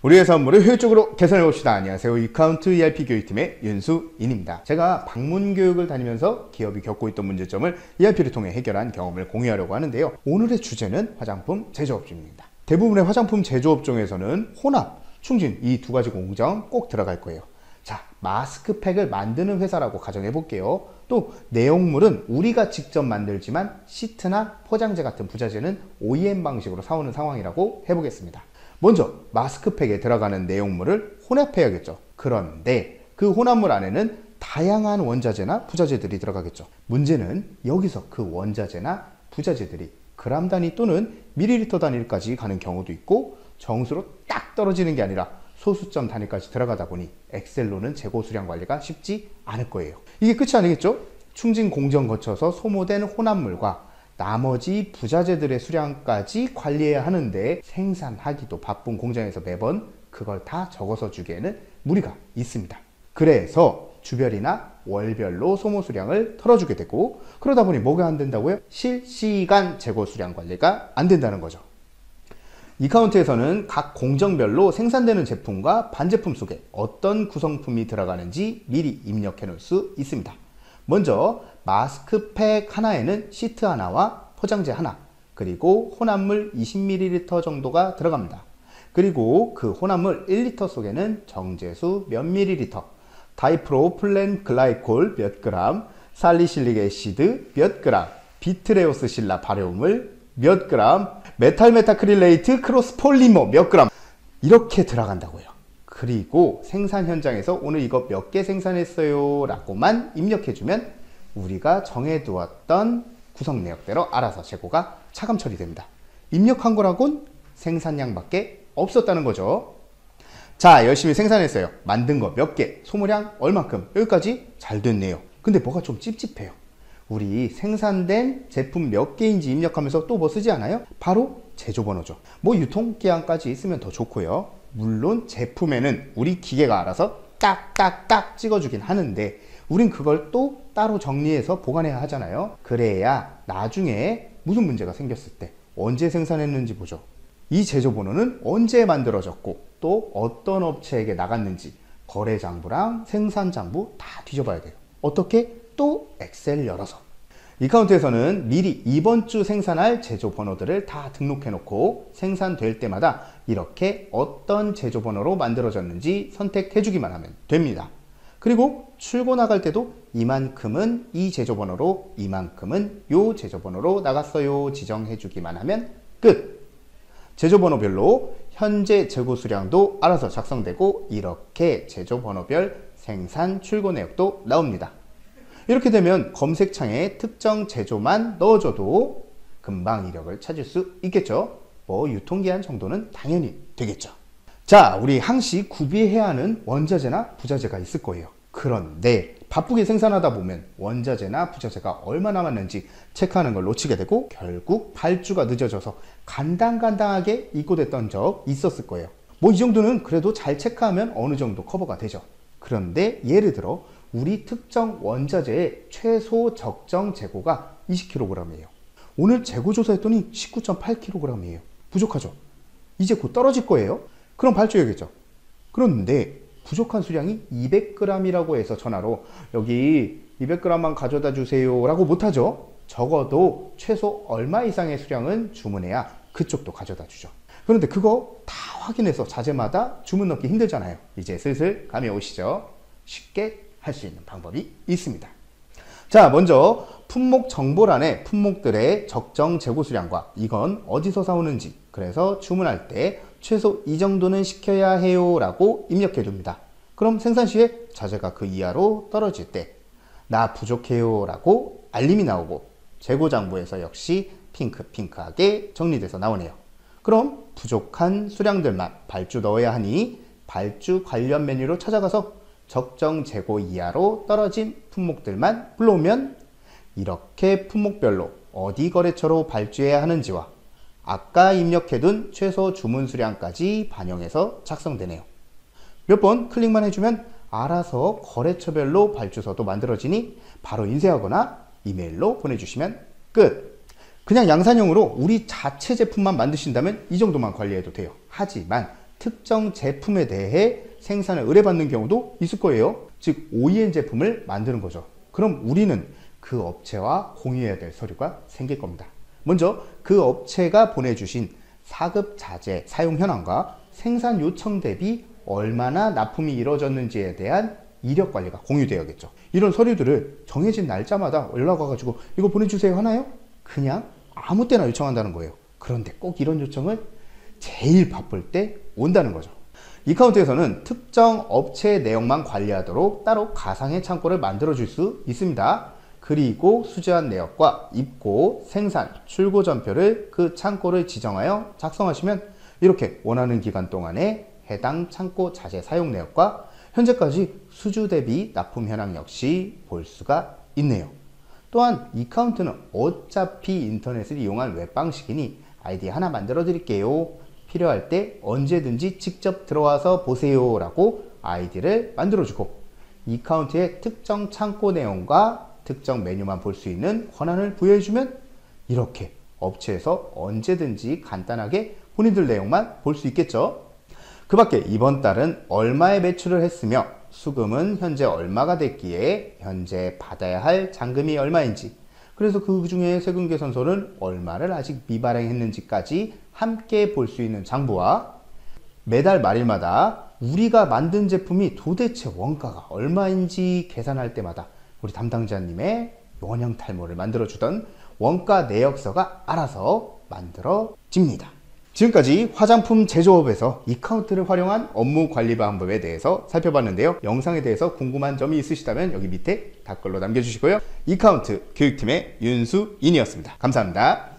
우리 회사 업무를 효율적으로 개선해봅시다. 안녕하세요. 이카운트 ERP 교육팀의 윤수인입니다. 제가 방문 교육을 다니면서 기업이 겪고 있던 문제점을 ERP를 통해 해결한 경험을 공유하려고 하는데요. 오늘의 주제는 화장품 제조업종입니다. 대부분의 화장품 제조업종에서는 혼합, 충진 이 두 가지 공정 꼭 들어갈 거예요. 자, 마스크팩을 만드는 회사라고 가정해 볼게요. 또 내용물은 우리가 직접 만들지만 시트나 포장재 같은 부자재는 OEM 방식으로 사오는 상황이라고 해보겠습니다. 먼저 마스크팩에 들어가는 내용물을 혼합해야겠죠. 그런데 그 혼합물 안에는 다양한 원자재나 부자재들이 들어가겠죠. 문제는 여기서 그 원자재나 부자재들이 그람 단위 또는 밀리리터 단위까지 가는 경우도 있고 정수로 딱 떨어지는 게 아니라 소수점 단위까지 들어가다 보니 엑셀로는 재고 수량 관리가 쉽지 않을 거예요. 이게 끝이 아니겠죠? 충진 공정 거쳐서 소모된 혼합물과 나머지 부자재들의 수량까지 관리해야 하는데 생산하기도 바쁜 공장에서 매번 그걸 다 적어서 주기에는 무리가 있습니다. 그래서 주별이나 월별로 소모 수량을 털어주게 되고, 그러다 보니 뭐가 안 된다고요? 실시간 재고 수량 관리가 안 된다는 거죠. 이카운트에서는 각 공정별로 생산되는 제품과 반제품 속에 어떤 구성품이 들어가는지 미리 입력해 놓을 수 있습니다. 먼저 마스크팩 하나에는 시트 하나와 포장재 하나, 그리고 혼합물 20ml 정도가 들어갑니다. 그리고 그 혼합물 1리터 속에는 정제수 몇 ml, 다이프로플렌 글라이콜 몇 그램, 살리실릭 애시드 몇 그램, 비트레오스 실라 발효물 몇 그램, 메탈메타크릴레이트 크로스 폴리머 몇 그램, 이렇게 들어간다고요. 그리고 생산 현장에서 오늘 이거 몇 개 생산했어요 라고만 입력해주면 우리가 정해두었던 구성 내역대로 알아서 재고가 차감 처리됩니다. 입력한 거라곤 생산량밖에 없었다는 거죠. 자, 열심히 생산했어요. 만든 거 몇 개, 소모량 얼만큼, 여기까지 잘 됐네요. 근데 뭐가 좀 찝찝해요. 우리 생산된 제품 몇 개인지 입력하면서 또 뭐 쓰지 않아요? 바로 제조번호죠. 뭐 유통기한까지 있으면 더 좋고요. 물론 제품에는 우리 기계가 알아서 딱딱딱 찍어주긴 하는데 우린 그걸 또 따로 정리해서 보관해야 하잖아요. 그래야 나중에 무슨 문제가 생겼을 때 언제 생산했는지 보죠. 이 제조번호는 언제 만들어졌고 또 어떤 업체에게 나갔는지 거래장부랑 생산장부 다 뒤져봐야 돼요. 어떻게? 또 엑셀 열어서. 이카운트에서는 미리 이번 주 생산할 제조 번호들을 다 등록해 놓고 생산될 때마다 이렇게 어떤 제조 번호로 만들어졌는지 선택해 주기만 하면 됩니다. 그리고 출고 나갈 때도 이만큼은 이 제조 번호로, 이만큼은 요 제조 번호로 나갔어요 지정해 주기만 하면 끝. 제조 번호별로 현재 재고 수량도 알아서 작성되고 이렇게 제조 번호별 생산 출고 내역도 나옵니다. 이렇게 되면 검색창에 특정 제조만 넣어줘도 금방 이력을 찾을 수 있겠죠. 뭐 유통기한 정도는 당연히 되겠죠. 자, 우리 항시 구비해야 하는 원자재나 부자재가 있을 거예요. 그런데 바쁘게 생산하다 보면 원자재나 부자재가 얼마 남았는지 체크하는 걸 놓치게 되고 결국 발주가 늦어져서 간당간당하게 입고됐던 적 있었을 거예요. 뭐 이 정도는 그래도 잘 체크하면 어느 정도 커버가 되죠. 그런데 예를 들어 우리 특정 원자재의 최소 적정 재고가 20kg이에요. 오늘 재고 조사했더니 19.8kg이에요. 부족하죠? 이제 곧 떨어질 거예요. 그럼 발주해야겠죠. 그런데 부족한 수량이 200g이라고 해서 전화로 여기 200g만 가져다 주세요 라고 못하죠. 적어도 최소 얼마 이상의 수량은 주문해야 그쪽도 가져다 주죠. 그런데 그거 다 확인해서 자재마다 주문 넣기 힘들잖아요. 이제 슬슬 감이 오시죠. 쉽게 할 수 있는 방법이 있습니다. 자, 먼저 품목 정보란에 품목들의 적정 재고 수량과 이건 어디서 사오는지, 그래서 주문할 때 최소 이 정도는 시켜야 해요 라고 입력해 둡니다. 그럼 생산 시에 자재가 그 이하로 떨어질 때 나 부족해요 라고 알림이 나오고 재고 장부에서 역시 핑크핑크하게 정리돼서 나오네요. 그럼 부족한 수량들만 발주 넣어야 하니 발주 관련 메뉴로 찾아가서 적정 재고 이하로 떨어진 품목들만 불러오면 이렇게 품목별로 어디 거래처로 발주해야 하는지와 아까 입력해둔 최소 주문 수량까지 반영해서 작성되네요. 몇 번 클릭만 해주면 알아서 거래처별로 발주서도 만들어지니 바로 인쇄하거나 이메일로 보내주시면 끝. 그냥 양산형으로 우리 자체 제품만 만드신다면 이 정도만 관리해도 돼요. 하지만 특정 제품에 대해 생산을 의뢰받는 경우도 있을 거예요. 즉 OEM 제품을 만드는 거죠. 그럼 우리는 그 업체와 공유해야 될 서류가 생길 겁니다. 먼저 그 업체가 보내주신 사급 자재 사용 현황과 생산 요청 대비 얼마나 납품이 이루어졌는지에 대한 이력 관리가 공유되어야겠죠. 이런 서류들을 정해진 날짜마다 연락 와가지고 이거 보내주세요 하나요? 그냥 아무 때나 요청한다는 거예요. 그런데 꼭 이런 요청을 제일 바쁠 때 온다는 거죠. 이카운트에서는 특정 업체의 내역만 관리하도록 따로 가상의 창고를 만들어 줄 수 있습니다. 그리고 수주한 내역과 입고, 생산, 출고 전표를 그 창고를 지정하여 작성하시면 이렇게 원하는 기간 동안에 해당 창고 자재 사용 내역과 현재까지 수주 대비 납품 현황 역시 볼 수가 있네요. 또한 이카운트는 어차피 인터넷을 이용한 웹 방식이니 아이디 하나 만들어 드릴게요. 필요할 때 언제든지 직접 들어와서 보세요 라고 아이디를 만들어 주고 이카운트의 특정 창고 내용과 특정 메뉴만 볼 수 있는 권한을 부여해 주면 이렇게 업체에서 언제든지 간단하게 본인들 내용만 볼 수 있겠죠. 그 밖에 이번 달은 얼마의 매출을 했으며 수금은 현재 얼마가 됐기에 현재 받아야 할 잔금이 얼마인지, 그래서 그 중에 세금 개선서는 얼마를 아직 미발행했는지까지 함께 볼 수 있는 장부와 매달 말일마다 우리가 만든 제품이 도대체 원가가 얼마인지 계산할 때마다 우리 담당자님의 원형 탈모를 만들어주던 원가 내역서가 알아서 만들어집니다. 지금까지 화장품 제조업에서 이카운트를 활용한 업무 관리 방법에 대해서 살펴봤는데요. 영상에 대해서 궁금한 점이 있으시다면 여기 밑에 댓글로 남겨주시고요. 이카운트 교육팀의 윤수인이었습니다. 감사합니다.